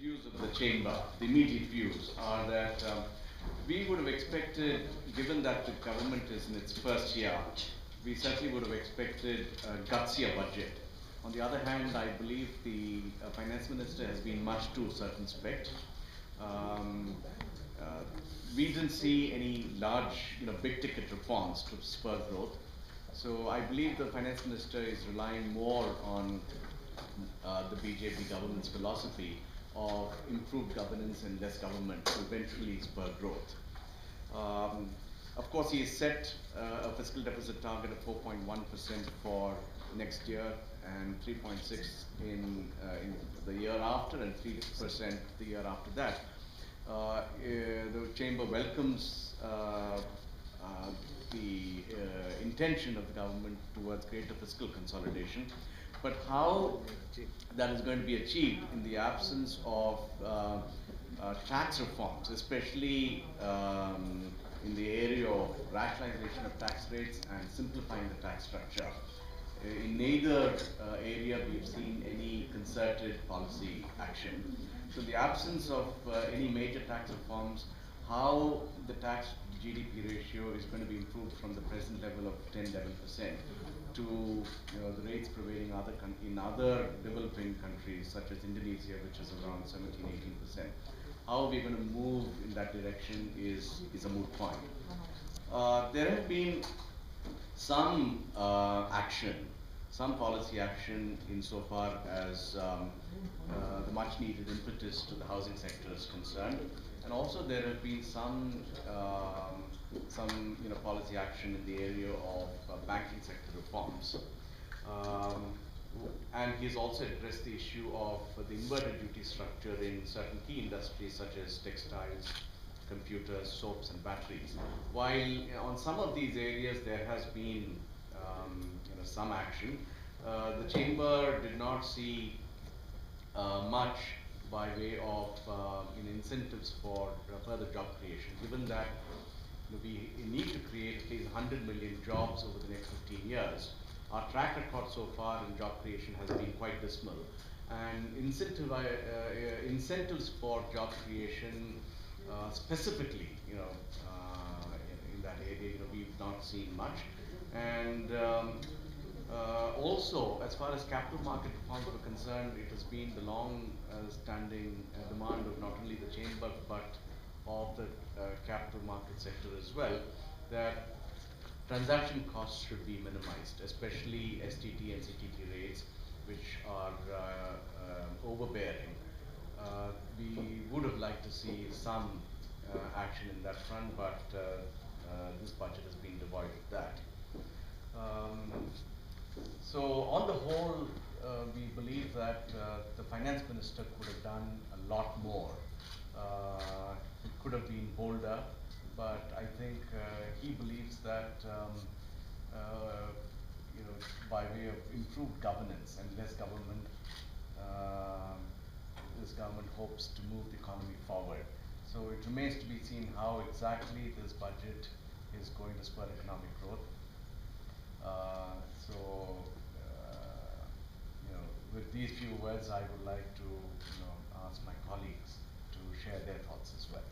views of the chamber, the immediate views, are that we would have expected, given that the government is in its first year, we certainly would have expected a gutsier budget. On the other hand, I believe the finance minister has been much too circumspect. Um, uh, we didn't see any large, big ticket reforms to spur growth. So I believe the finance minister is relying more on the BJP government's philosophy of improved governance and less government to eventually spur growth. Um, of course, he has set a fiscal deficit target of 4.1% for next year and 3.6 in the year after and 3% the year after that. The chamber welcomes the intention of the government towards greater fiscal consolidation, but how that is going to be achieved in the absence of tax reforms, especially in the area of rationalization of tax rates and simplifying the tax structure. In neither area we've seen any concerted policy action. So the absence of any major tax reforms, how the tax GDP ratio is going to be improved from the present level of 10-11% to the rates prevailing in other developing countries such as Indonesia, which is around 17-18%. How are we going to move in that direction is a moot point. There have been some action, some policy action insofar as the much needed impetus to the housing sector is concerned, and also there have been some policy action in the area of banking sector reforms. And he's also addressed the issue of the inverted duty structure in certain key industries such as textiles, computers, soaps and batteries. While on some of these areas there has been some action, the chamber did not see much by way of incentives for further job creation, given that we need to create at least 100 million jobs over the next 15 years. Our track record so far in job creation has been quite dismal, and incentives for job creation specifically, in that area, we've not seen much. And also, as far as capital market reforms are concerned, it has been the long-standing demand of not only the chamber but of the capital market sector as well, that transaction costs should be minimized, especially STT and CTT rates, which are overbearing. We would have liked to see some action in that front, but this budget has been devoid of that. So on the whole, we believe that the finance minister could have done a lot more. It could have been bolder, but I think he believes that by way of improved governance and less government, this government hopes to move the economy forward. So it remains to be seen how exactly this budget is going to spur economic growth. With these few words, I would like to ask my colleagues to share their thoughts as well.